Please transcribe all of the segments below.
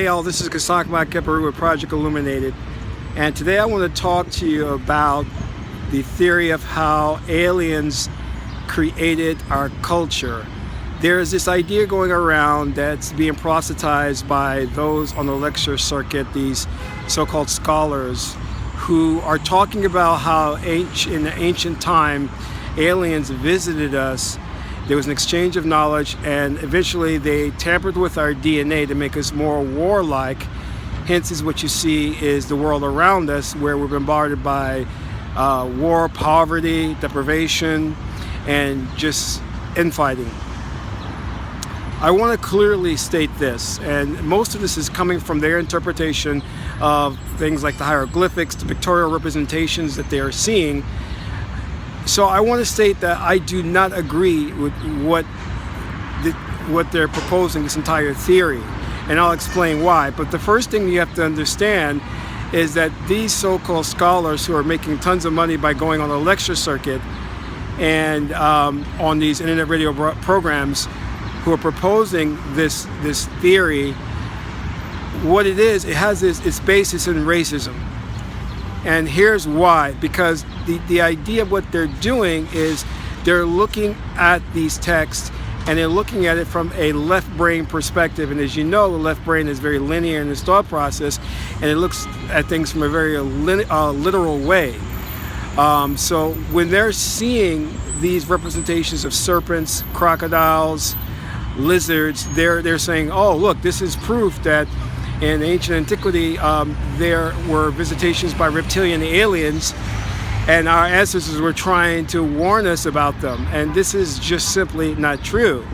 Hey all, this is Kasak Makeperu with Project Illuminated, and today I want to talk to you about the theory of how aliens created our culture. There's this idea going around that's being proselytized by those on the lecture circuit, these so-called scholars, who are talking about how in the ancient time aliens visited us. There was an exchange of knowledge, and eventually they tampered with our DNA to make us more warlike. Hence is what you see is the world around us, where we're bombarded by war, poverty, deprivation, and just infighting. I want to clearly state this, and most of this is coming from their interpretation of things like the hieroglyphics, the pictorial representations that they are seeing. So I want to state that I do not agree with what they're proposing, this entire theory, and I'll explain why. But the first thing you have to understand is that these so-called scholars who are making tons of money by going on a lecture circuit and on these internet radio programs, who are proposing this theory, what it is, it has its basis in racism. And here's why: because the idea of what they're doing is they're looking at these texts and they're looking at it from a left brain perspective. And as you know, the left brain is very linear in its thought process, and it looks at things from a very literal way. So when they're seeing these representations of serpents, crocodiles, lizards, they're saying, oh look, this is proof that in ancient antiquity there were visitations by reptilian aliens, and our ancestors were trying to warn us about them, and this is just simply not true.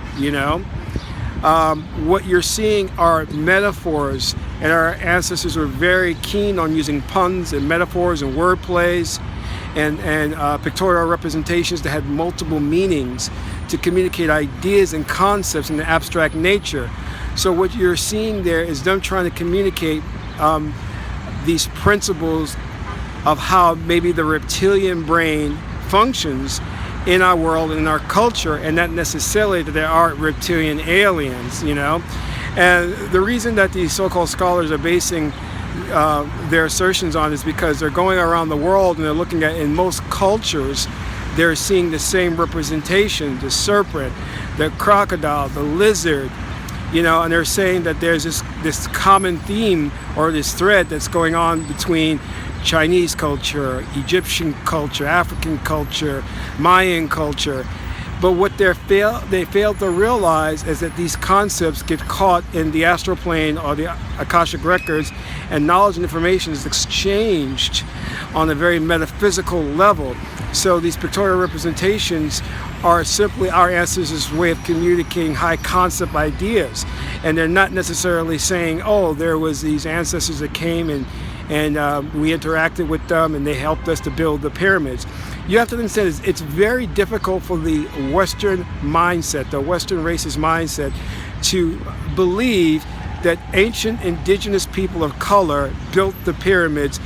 What you're seeing are metaphors, and our ancestors were very keen on using puns and metaphors and word plays and pictorial representations that had multiple meanings to communicate ideas and concepts in the abstract nature. So what you're seeing there is them trying to communicate these principles of how maybe the reptilian brain functions in our world and in our culture, and not necessarily that there are reptilian aliens, And the reason that these so-called scholars are basing their assertions on is because they're going around the world and they're looking at, in most cultures, they're seeing the same representation: the serpent, the crocodile, the lizard, and they're saying that there's this common theme or this thread that's going on between Chinese culture, Egyptian culture, African culture, Mayan culture. But what they fail to realize is that these concepts get caught in the astral plane or the Akashic records, and knowledge and information is exchanged on a very metaphysical level. So these pictorial representations are simply our ancestors' way of communicating high concept ideas, and they're not necessarily saying, oh, there was these ancestors that came and we interacted with them and they helped us to build the pyramids. You have to understand, it's very difficult for the Western mindset, the Western racist mindset, to believe that ancient indigenous people of color built the pyramids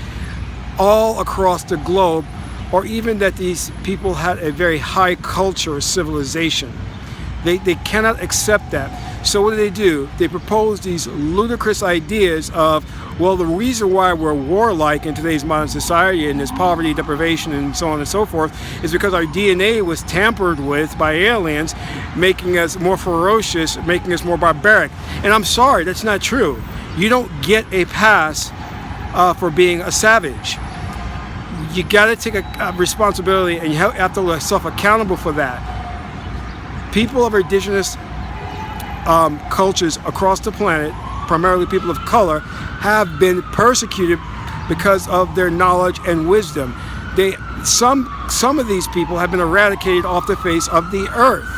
all across the globe, or even that these people had a very high culture or civilization. They cannot accept that. So what do? They propose these ludicrous ideas of, well, the reason why we're warlike in today's modern society and there's poverty, deprivation, and so on and so forth is because our DNA was tampered with by aliens, making us more ferocious, making us more barbaric. And I'm sorry, that's not true. You don't get a pass for being a savage. You got to take a responsibility, and you have to hold yourself accountable for that. People of indigenous cultures across the planet, primarily people of color, have been persecuted because of their knowledge and wisdom. Some of these people have been eradicated off the face of the earth.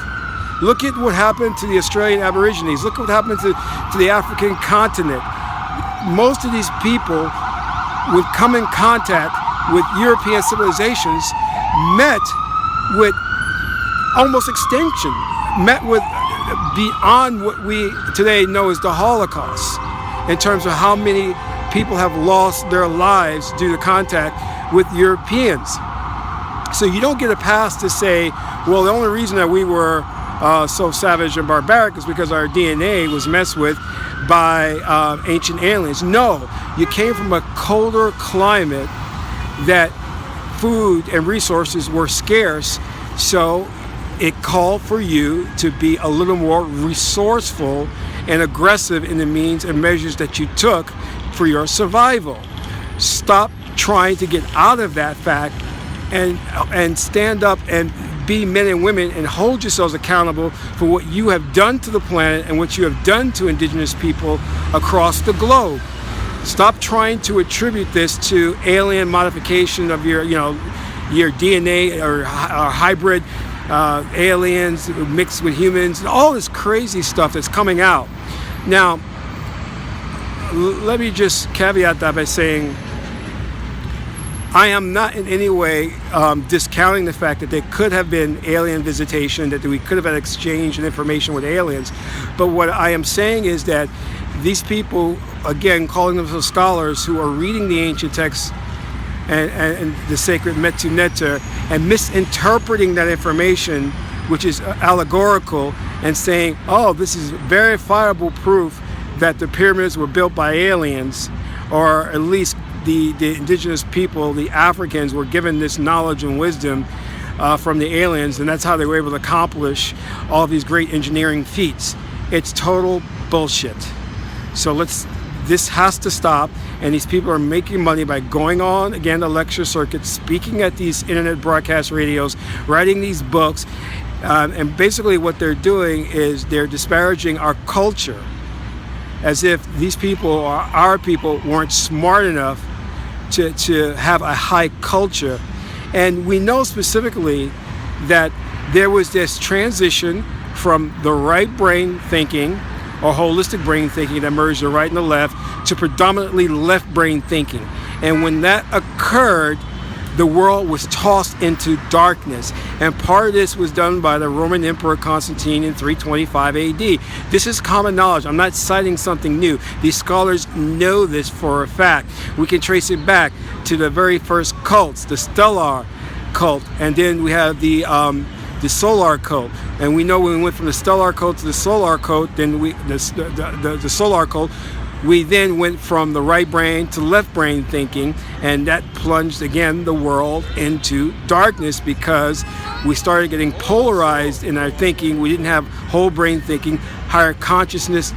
Look at what happened to the Australian Aborigines. Look at what happened to the African continent. Most of these people would come in contact with European civilizations, met with almost extinction, met with beyond what we today know as the Holocaust, in terms of how many people have lost their lives due to contact with Europeans. So you don't get a pass to say, well, the only reason that we were so savage and barbaric is because our DNA was messed with by ancient aliens. No, you came from a colder climate that food and resources were scarce, so it called for you to be a little more resourceful and aggressive in the means and measures that you took for your survival. Stop trying to get out of that fact and stand up and be men and women and hold yourselves accountable for what you have done to the planet and what you have done to indigenous people across the globe. Stop trying to attribute this to alien modification of your DNA or hybrid aliens mixed with humans, all this crazy stuff that's coming out. Now, let me just caveat that by saying I am not in any way discounting the fact that there could have been alien visitation, that we could have had exchange of information with aliens. But what I am saying is that these people, again, calling themselves scholars who are reading the ancient texts and the sacred Medu Neter and misinterpreting that information, which is allegorical, and saying, oh, this is verifiable proof that the pyramids were built by aliens, or at least the indigenous people, the Africans, were given this knowledge and wisdom from the aliens, and that's how they were able to accomplish all of these great engineering feats. It's total bullshit. So this has to stop, and these people are making money by going on, again, the lecture circuit, speaking at these internet broadcast radios, writing these books, and basically what they're doing is they're disparaging our culture, as if these people or our people weren't smart enough to have a high culture. And we know specifically that there was this transition from the right brain thinking or holistic brain thinking that merged the right and the left to predominantly left brain thinking. And when that occurred, the world was tossed into darkness. And part of this was done by the Roman Emperor Constantine in 325 AD. This is common knowledge. I'm not citing something new. These scholars know this for a fact. We can trace it back to the very first cults, the Stellar cult, and then we have the Solar cult. And we know when we went from the Stellar cult to the Solar cult, then the Solar cult, we then went from the right brain to left brain thinking, and that plunged again the world into darkness because we started getting polarized in our thinking. We didn't have whole brain thinking. Higher consciousness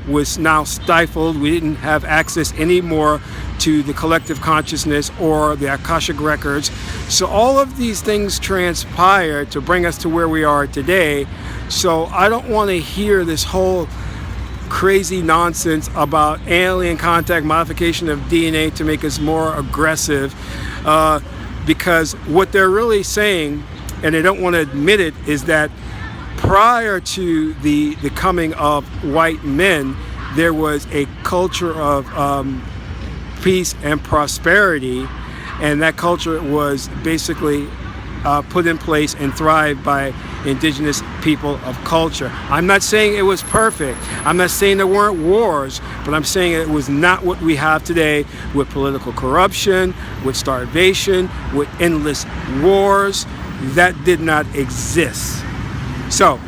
was now stifled. We didn't have access anymore to the collective consciousness or the Akashic records. So all of these things transpired to bring us to where we are today. So I don't want to hear this whole crazy nonsense about alien contact, modification of DNA to make us more aggressive, because what they're really saying, and they don't want to admit it, is that prior to the coming of white men, there was a culture of peace and prosperity, and that culture was basically put in place and thrived by indigenous people of culture. I'm not saying it was perfect. I'm not saying there weren't wars, but I'm saying it was not what we have today with political corruption, with starvation, with endless wars. That did not exist. So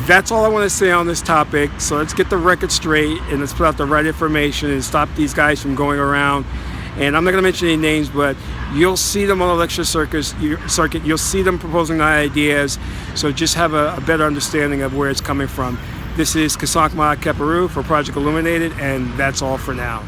that's all I want to say on this topic. So let's get the record straight and let's put out the right information and stop these guys from going around. And I'm not going to mention any names, but you'll see them on the lecture circuit. You'll see them proposing ideas. So just have a better understanding of where it's coming from. This is Kasankma Keperu for Project Illuminated, and that's all for now.